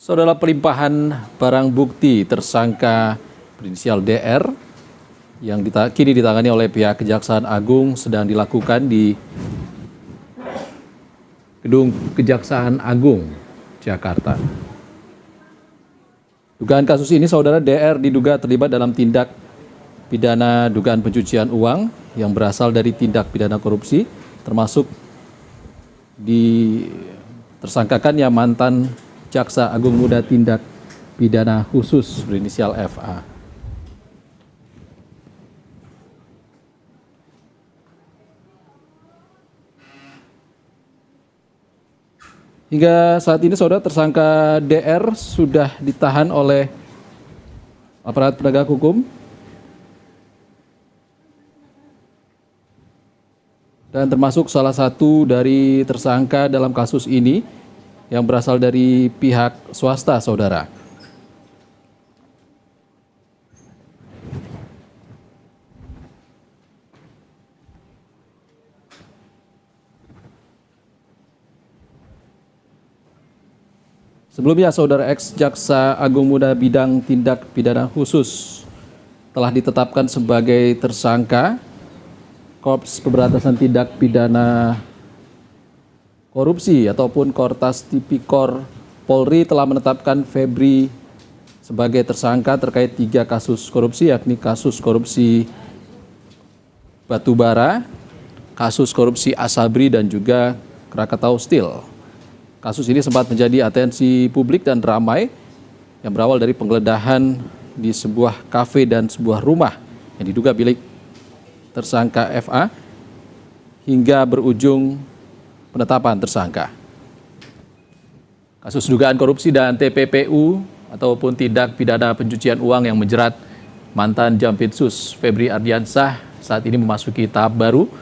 Saudara, pelimpahan barang bukti tersangka berinisial DR yang kini ditangani oleh pihak Kejaksaan Agung sedang dilakukan di Gedung Kejaksaan Agung, Jakarta. Dugaan kasus ini, saudara, DR diduga terlibat dalam tindak pidana dugaan pencucian uang yang berasal dari tindak pidana korupsi, termasuk tersangkakannya mantan Jaksa Agung Muda Tindak Pidana Khusus berinisial FA. Hingga saat ini, saudara, tersangka DR sudah ditahan oleh aparat penegak hukum dan termasuk salah satu dari tersangka dalam kasus ini yang berasal dari pihak swasta, saudara. Sebelumnya, saudara, ex-Jaksa Agung Muda bidang tindak pidana khusus telah ditetapkan sebagai tersangka. Korps Pemberantasan Tindak Pidana Korupsi ataupun Kortas Tipikor Polri telah menetapkan Febri sebagai tersangka terkait 3 kasus korupsi, yakni kasus korupsi batubara, kasus korupsi Asabri, dan juga Krakatau Steel. Kasus ini sempat menjadi atensi publik dan ramai yang berawal dari penggeledahan di sebuah kafe dan sebuah rumah yang diduga milik tersangka FA hingga berujung penetapan tersangka. Kasus dugaan korupsi dan TPPU ataupun tindak pidana pencucian uang yang menjerat mantan Jampitsus Febri Ardiansyah saat ini memasuki tahap baru.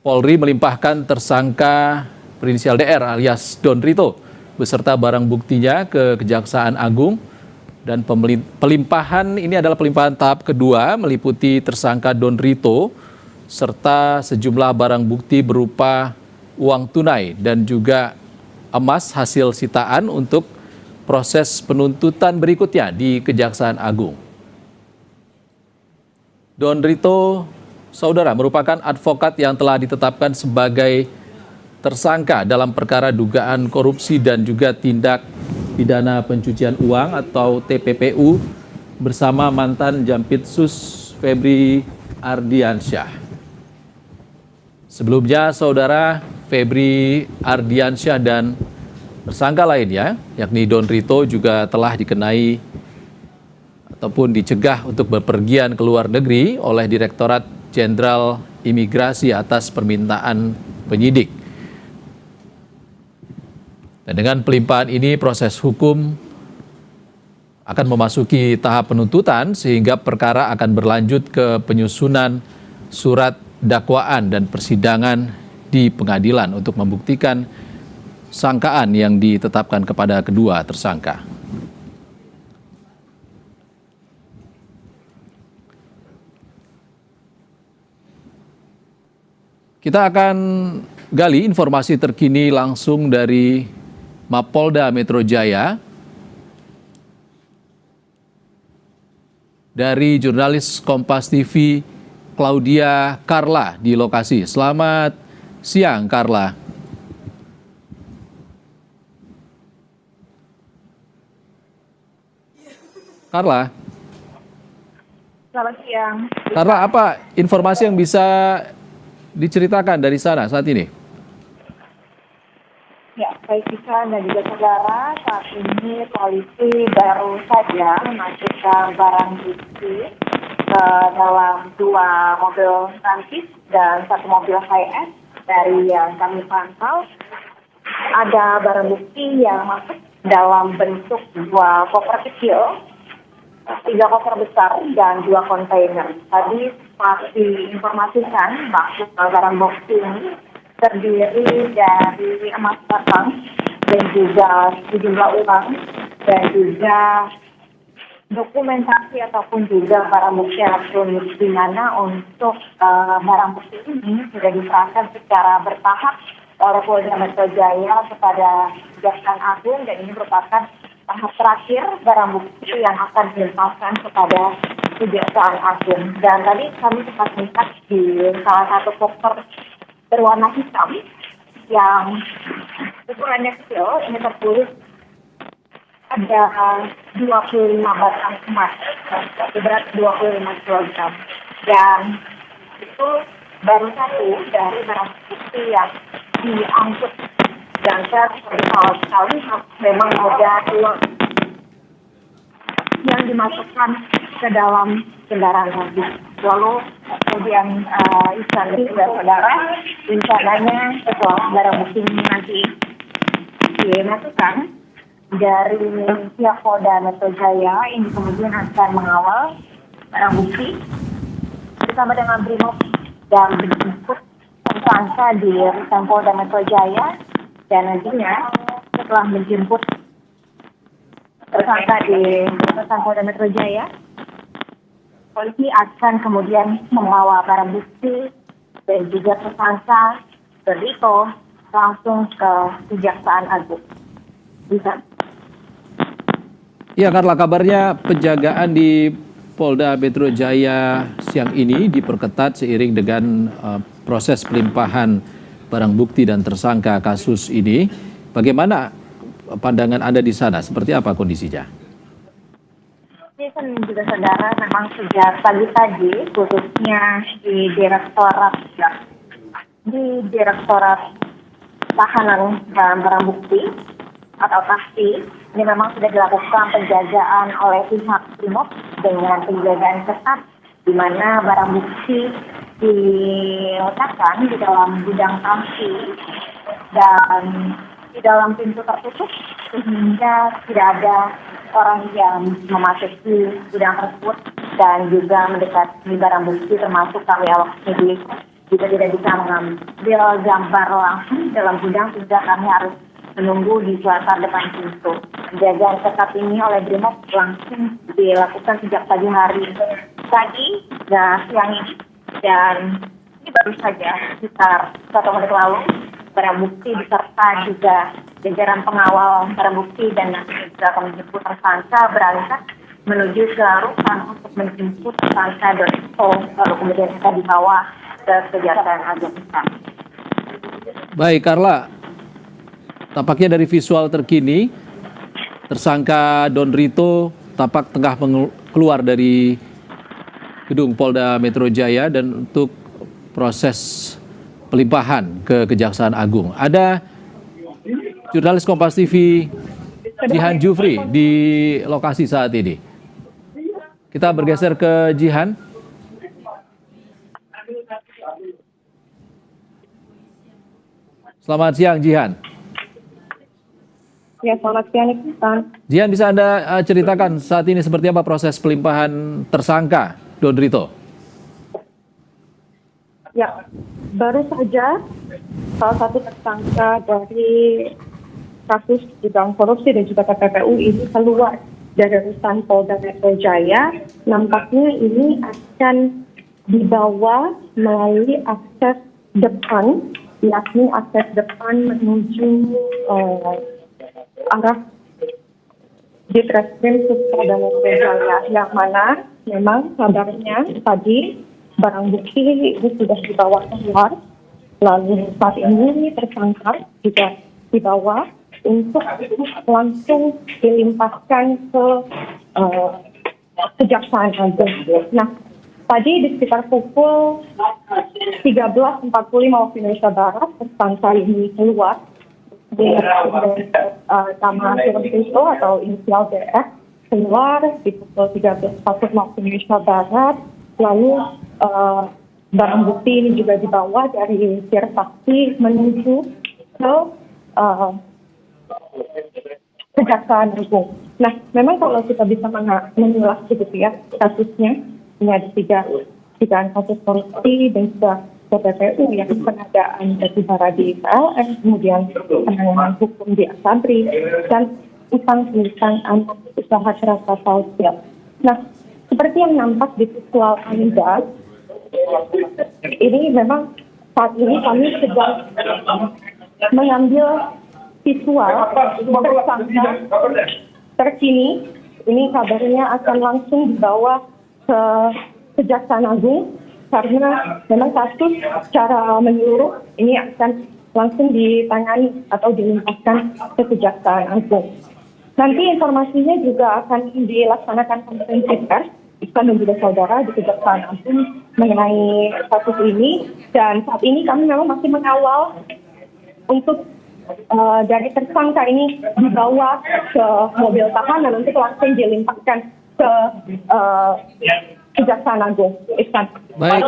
Polri melimpahkan tersangka berinisial DR alias Don Rito beserta barang buktinya ke Kejaksaan Agung, dan pelimpahan ini adalah pelimpahan tahap kedua meliputi tersangka Don Rito serta sejumlah barang bukti berupa uang tunai dan juga emas hasil sitaan untuk proses penuntutan berikutnya di Kejaksaan Agung. Don Rito, saudara, merupakan advokat yang telah ditetapkan sebagai tersangka dalam perkara dugaan korupsi dan juga tindak pidana pencucian uang atau TPPU bersama mantan Jampitsus Febri Ardiansyah. Sebelumnya, saudara, Febri Ardiansyah dan tersangka lainnya, yakni Don Rito, juga telah dikenai ataupun dicegah untuk bepergian ke luar negeri oleh Direktorat Jenderal Imigrasi atas permintaan penyidik. Dan dengan pelimpahan ini, proses hukum akan memasuki tahap penuntutan sehingga perkara akan berlanjut ke penyusunan surat dakwaan dan persidangan di pengadilan untuk membuktikan sangkaan yang ditetapkan kepada kedua tersangka. Kita akan gali informasi terkini langsung dari Mapolda Metro Jaya dari jurnalis Kompas TV Claudia Carla di lokasi. Selamat siang, Carla. Carla. Selamat siang. Carla, apa informasi yang bisa diceritakan dari sana saat ini? Ya, baik Bisa dan juga saudara, saat ini polisi baru saja memasukkan barang bukti ke dalam 2 mobil transit dan 1 mobil HiAce. Dari yang kami pantau, ada barang bukti yang masuk dalam bentuk 2 koper kecil, 3 koper besar, dan 2 kontainer. Tadi pasti informasikan maksud barang bukti ini terdiri dari emas batangan dan juga sejumlah uang dan juga dokumentasi ataupun juga barang bukti elektronik, di mana untuk barang bukti ini sudah diserahkan secara bertahap oleh Polda Metro Jaya kepada Kejaksaan Agung, dan ini merupakan tahap terakhir barang bukti yang akan dilimpahkan kepada Kejaksaan Agung. Dan tadi kami sempat melihat di salah satu koper berwarna hitam yang ukurannya kecil, ini tertulis ada 25 batang emas berat 25 kg, dan itu baru satu dari barang bukti yang diangkut. Dan saya berkali sekali memang ada uang yang dimasukkan ke dalam kendaraan lagi. Lalu kemudian Isandi dan saudara, rencananya setelah barang bukti ini nanti dimasukkan dari pihak Polda Metro Jaya, ini kemudian akan mengawal barang bukti bersama dengan Brimob dan menjemput tersangka di rutan Polda Metro Jaya. Dan nantinya setelah menjemput tersangka di rutan Polda Metro Jaya, polisi akan kemudian membawa barang bukti dan juga tersangka Dorito langsung ke Kejaksaan Agung. Bisa. Ya, Karla, kabarnya penjagaan di Polda Metro Jaya siang ini diperketat seiring dengan proses pelimpahan barang bukti dan tersangka kasus ini. Bagaimana pandangan Anda di sana? Seperti apa kondisinya? Jason juga saudara, memang sejak pagi tadi, khususnya di Direktorat Tahanan dan Barang Bukti atau TAHBI, ini memang sudah dilakukan penjagaan oleh pihak Brimob dengan penjagaan ketat, di mana barang bukti diletakkan di dalam gudang TAHBI dan di dalam pintu tertutup, sehingga tidak ada orang yang memasuki gudang tersebut dan juga mendekati barang bukti, termasuk kami awak media juga tidak bisa mengambil gambar langsung dalam gudang, sehingga kami harus menunggu di sekitar depan pintu. Penjagaan ketat ini oleh Brimob langsung dilakukan sejak pagi hari tadi dan siang ini, dan ini baru saja sekitar 1 menit lalu barang bukti beserta juga jajaran pengawal barang bukti dan nanti juga akan menjemput tersangka berangkat menuju ke rutan untuk menjemput tersangka Dorito, lalu kemudian akan dibawa ke Kejaksaan Agung. Baik, Karla. Tampaknya dari visual terkini, tersangka Don Rito tampak tengah keluar dari gedung Polda Metro Jaya dan untuk proses pelimpahan ke Kejaksaan Agung. Ada jurnalis Kompas TV Jihan Jufri di lokasi saat ini. Kita bergeser ke Jihan. Selamat siang, Jihan. Ya, selamat siang, Iksan. Jihan, bisa Anda ceritakan saat ini seperti apa proses pelimpahan tersangka Don Rito? Ya, baru saja salah satu tersangka dari kasus dugaan korupsi dan juga TPPU ini keluar dari rutan Polda Metro Jaya. Nampaknya ini akan dibawa melalui akses depan, yakni akses depan menuju arah Ditreskrim Polda Metro Jaya, yang mana memang kabarnya tadi barang bukti ini sudah dibawa keluar, lalu saat ini tersangka juga dibawa untuk langsung dilimpahkan ke Kejaksaan Agung. Nah, tadi di sekitar pukul 13.45 waktu Indonesia Barat, tersangka ini keluar di nama Dorito atau inisial DF, keluar di pukul 13.40 waktu Indonesia Barat. Lalu barang bukti ini juga dibawa dari pihak saksi menuju ke Kejaksaan Agung. Nah, memang kalau kita bisa mengulas begitu ya kasusnya, ini ada tiga kasus korupsi dan juga TPPU, yang pengadaan batubara di PLN, kemudian penanganan hukum di Asabri, dan utang piutang anak usaha serata sosial. Nah, seperti yang nampak di visual Anda, ini memang saat ini kami sedang mengambil visual tersangka terkini. Ini kabarnya akan langsung dibawa ke Kejaksaan Agung karena memang kasus secara menyeluruh ini akan langsung ditangani atau dilimpahkan ke Kejaksaan Agung. Nanti informasinya juga akan dilaksanakan konferensi pers Iksan dan juga saudara di Kejaksaan Agung mengenai kasus ini, dan saat ini kami memang masih mengawal untuk dari tersangka ini dibawa ke mobil tahanan untuk langsung dilimpahkan ke Kejaksaan Agung. Iksan. Baik,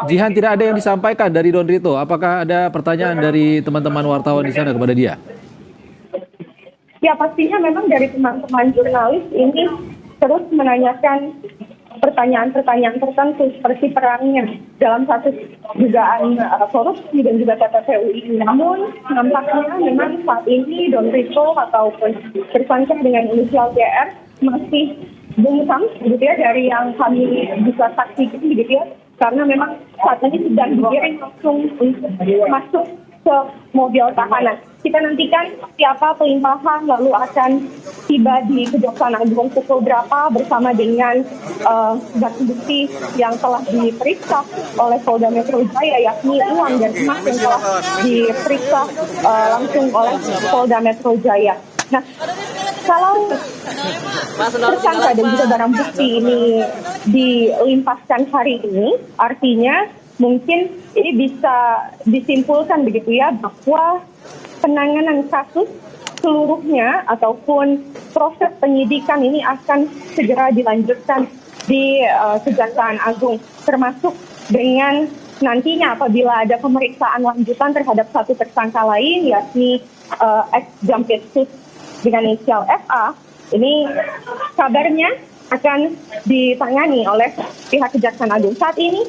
Jihan, tidak ada yang disampaikan dari Don Rito. Apakah ada pertanyaan dari teman-teman wartawan di sana kepada dia? Ya, pastinya memang dari teman-teman jurnalis ini terus menanyakan pertanyaan-pertanyaan tertentu seperti perannya dalam kasus dugaan korupsi dan juga TPPU ini. Namun nampaknya memang saat ini Don Rito ataupun tersangka dengan inisial JR masih bungkam begitu ya dari yang kami bisa saksikan begitu ya, karena memang saat ini sedang digiring langsung untuk masuk ke mobil tahanan. Kita nantikan siapa pelimpahan lalu akan tiba di Kejaksaan Agung pukul berapa bersama dengan barang bukti yang telah diperiksa oleh Polda Metro Jaya, yakni uang dan emas yang telah diperiksa langsung oleh Polda Metro Jaya. Nah, kalau tersangka dan juga barang bukti ini dilimpahkan hari ini, artinya mungkin ini bisa disimpulkan begitu ya bahwa penanganan kasus seluruhnya ataupun proses penyidikan ini akan segera dilanjutkan di Kejaksaan Agung, termasuk dengan nantinya apabila ada pemeriksaan lanjutan terhadap satu tersangka lain yakni ex-Jampitsus dengan inisial FA. Ini kabarnya akan ditangani oleh pihak Kejaksaan Agung. Saat ini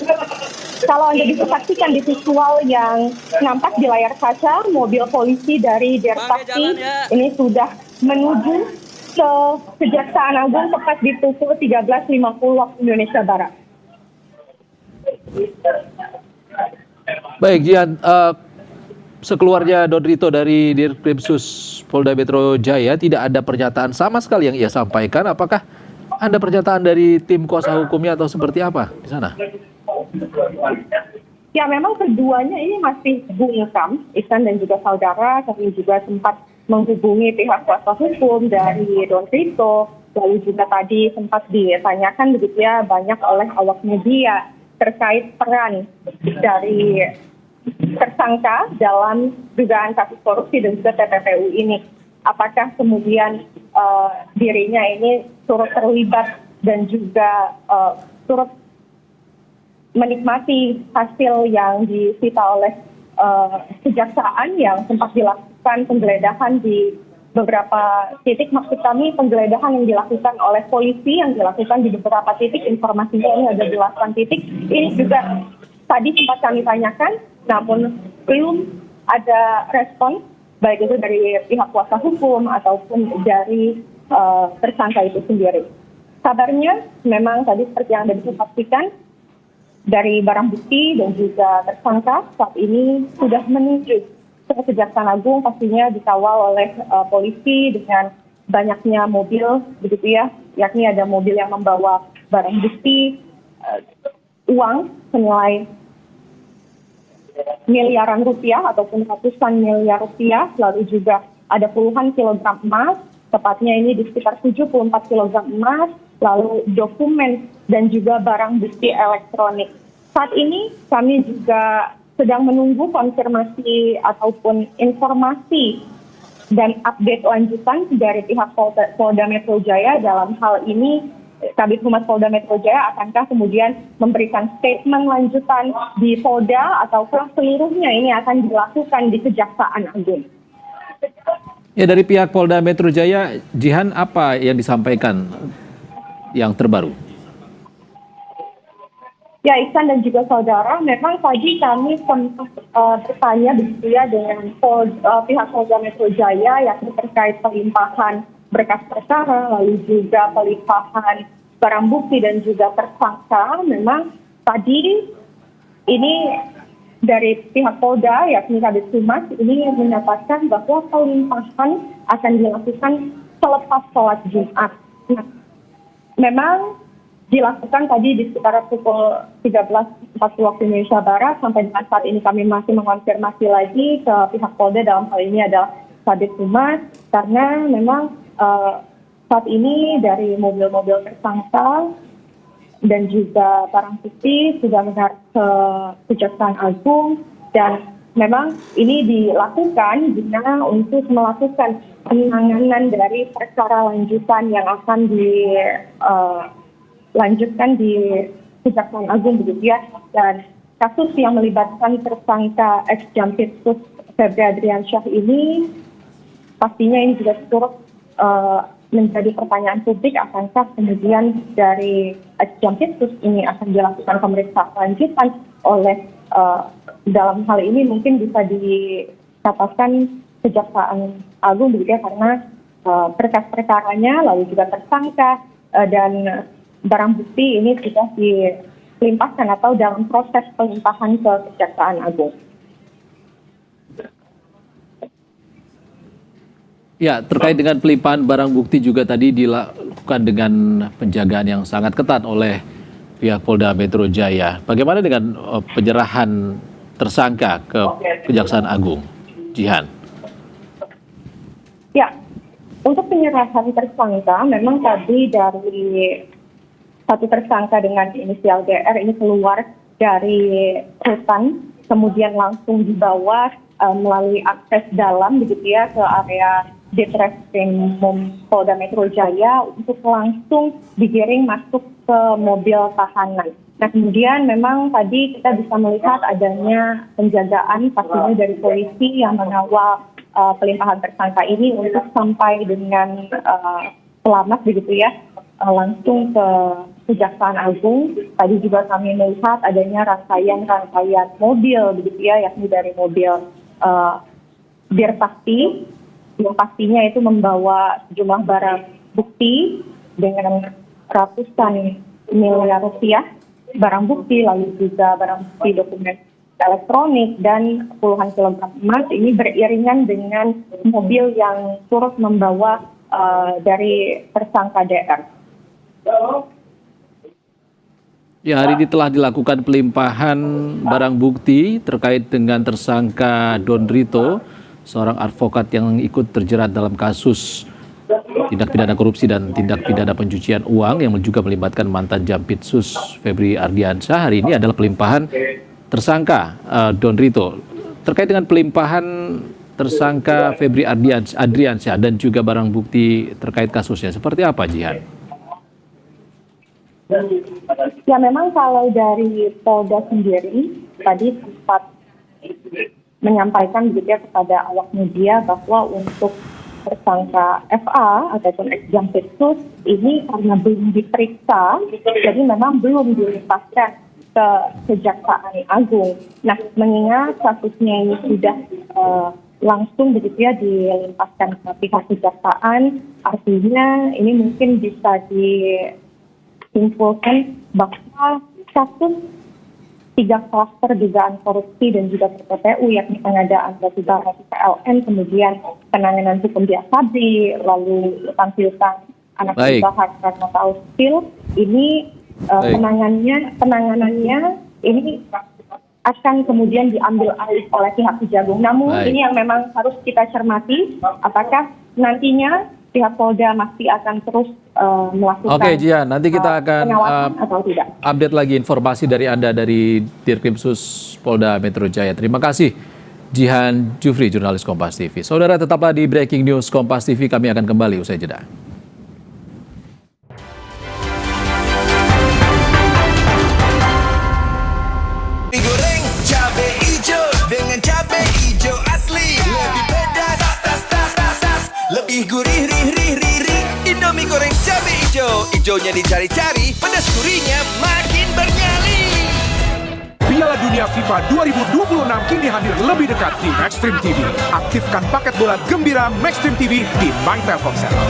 kalau Anda bisa saksikan di visual yang nampak di layar kaca, mobil polisi dari Derpakti ini sudah menuju ke Kejaksaan Agung tepat di pukul 13.50 waktu Indonesia Barat. Baik, Jihan, sekeluarnya Don Rito dari Dirkrimsus Polda Metro Jaya tidak ada pernyataan sama sekali yang ia sampaikan. Apakah ada pernyataan dari tim kuasa hukumnya atau seperti apa di sana? Ya, memang keduanya ini masih bungkam, Iksan dan juga saudara. Kami juga sempat menghubungi pihak kuasa hukum dari Don Rito, lalu juga tadi sempat ditanyakan begitu ya banyak oleh awak media terkait peran dari tersangka dalam dugaan kasus korupsi dan juga TPPU ini. Apakah kemudian dirinya ini turut terlibat dan juga turut menikmati hasil yang disita oleh kejaksaan yang sempat dilakukan penggeledahan di beberapa titik. Maksud kami penggeledahan yang dilakukan oleh polisi yang dilakukan di beberapa titik, informasinya ini ada 8 titik. Ini juga tadi sempat kami tanyakan, namun belum ada respon baik itu dari pihak kuasa hukum ataupun dari tersangka itu sendiri. Kabarnya memang tadi seperti yang Anda bisa pastikan, dari barang bukti dan juga tersangka saat ini sudah menuju ke Kejaksaan Agung, pastinya dikawal oleh polisi dengan banyaknya mobil begitu ya, yakni ada mobil yang membawa barang bukti, uang senilai miliaran rupiah ataupun ratusan miliar rupiah, lalu juga ada puluhan kilogram emas, tepatnya ini di sekitar 74 kilogram emas, lalu dokumen dan juga barang bukti elektronik. Saat ini kami juga sedang menunggu konfirmasi ataupun informasi dan update lanjutan dari pihak Polda Metro Jaya. Dalam hal ini Kabid Humas Polda Metro Jaya akankah kemudian memberikan statement lanjutan di Polda ataukah seluruhnya ini akan dilakukan di Kejaksaan Agung. Ya, dari pihak Polda Metro Jaya, Jihan, apa yang disampaikan yang terbaru? Ya, Iksan dan juga saudara, memang tadi kami sempat bertanya begitu ya dengan pihak Polda Metro Jaya yakni terkait pelimpahan berkas perkara, lalu juga pelimpahan barang bukti dan juga tersangka. Memang tadi ini dari pihak Polda, yakni Kabid Humas, ini menyatakan bahwa pelimpahan akan dilakukan selepas sholat Jumat. Nah, memang dilakukan tadi di sekitar pukul 13.40 waktu Indonesia Barat. Sampai dengan saat ini kami masih mengonfirmasi lagi ke pihak Polda, dalam hal ini adalah Kabid Humas, karena memang saat ini dari mobil-mobil tersangka dan juga barang bukti sudah mengarah ke Kejaksaan Agung, dan memang ini dilakukan guna untuk melakukan penanganan dari perkara lanjutan yang akan dilanjutkan di Kejaksaan Agung begitu ya. Dan kasus yang melibatkan tersangka ex-Jampitsus Febri Adriansyah ini pastinya ini juga turut menjadi pertanyaan publik, akankah kemudian dari Jampitsus ini akan dilakukan pemeriksaan lanjutan oleh dalam hal ini mungkin bisa dikatakan Kejaksaan Agung begitu ya, karena berkas perkaranya lalu juga tersangka dan barang bukti ini sudah dilimpahkan atau dalam proses pelimpahan ke Kejaksaan Agung. Ya, terkait dengan pelimpahan barang bukti juga tadi dilakukan dengan penjagaan yang sangat ketat oleh pihak Polda Metro Jaya. Bagaimana dengan penyerahan tersangka ke Kejaksaan Agung, Jihan? Ya, untuk penyerahan tersangka memang tadi dari satu tersangka dengan inisial DR ini keluar dari rutan, kemudian langsung dibawa melalui akses dalam begitu ya ke area Ditreskrim Polda Metro Jaya untuk langsung digiring masuk ke mobil tahanan. Nah, kemudian memang tadi kita bisa melihat adanya penjagaan pastinya dari polisi yang mengawal pelimpahan tersangka ini untuk sampai dengan selamat begitu ya, langsung ke Kejaksaan Agung. Tadi juga kami melihat adanya rangkaian mobil begitu ya, yakni dari mobil Dirpasti yang pastinya itu membawa sejumlah barang bukti dengan ratusan miliar rupiah barang bukti, lalu juga barang bukti dokumen elektronik dan puluhan kilogram emas. Ini beriringan dengan mobil yang turut membawa dari tersangka DR. Ya, hari ini telah dilakukan pelimpahan barang bukti terkait dengan tersangka Don Rito, seorang advokat yang ikut terjerat dalam kasus tindak pidana korupsi dan tindak pidana pencucian uang yang juga melibatkan mantan Jampitsus Febri Ardiansyah. Hari ini adalah pelimpahan tersangka Don Rito. Terkait dengan pelimpahan tersangka Febri Adriansyah dan juga barang bukti terkait kasusnya, seperti apa, Jihan? Ya, memang kalau dari Polda sendiri tadi sempat menyampaikan begitu ya kepada awak media bahwa untuk tersangka FA ataupun ex-Jampitsus ini karena belum diperiksa, jadi memang belum dilimpahkan ke Kejaksaan Agung. Nah, mengingat kasusnya ini sudah langsung begitu ya dilimpahkan ke pihak kejaksaan, artinya ini mungkin bisa disimpulkan bahwa kasus 3 klaster dugaan korupsi dan juga TPPU, yakni pengadaan batubara PLN, kemudian penanganan hukum di Asabri, lalu utang piutang anak usaha karena tahu spill, ini penanganannya ini akan kemudian diambil alih oleh pihak Kejagung. Namun ini yang memang harus kita cermati, apakah nantinya pihak Polda masih akan terus melakukan. Oke, Jihan, nanti kita akan atau tidak. Update lagi informasi dari Anda dari Dirkrimsus Polda Metro Jaya. Terima kasih, Jihan Jufri, jurnalis Kompas TV. Saudara, tetaplah di Breaking News Kompas TV. Kami akan kembali usai jeda. Goreng cabai hijau dengan cabai hijau asli, lebih pedas, lebih gurih, Indomie goreng cabai hijau, hijaunya dicari-cari, pedas gurihnya makin bernyali. Piala Dunia FIFA 2026 kini hadir lebih dekat di Maxstream TV. Aktifkan paket bola gembira Maxstream TV di My Telkomsel.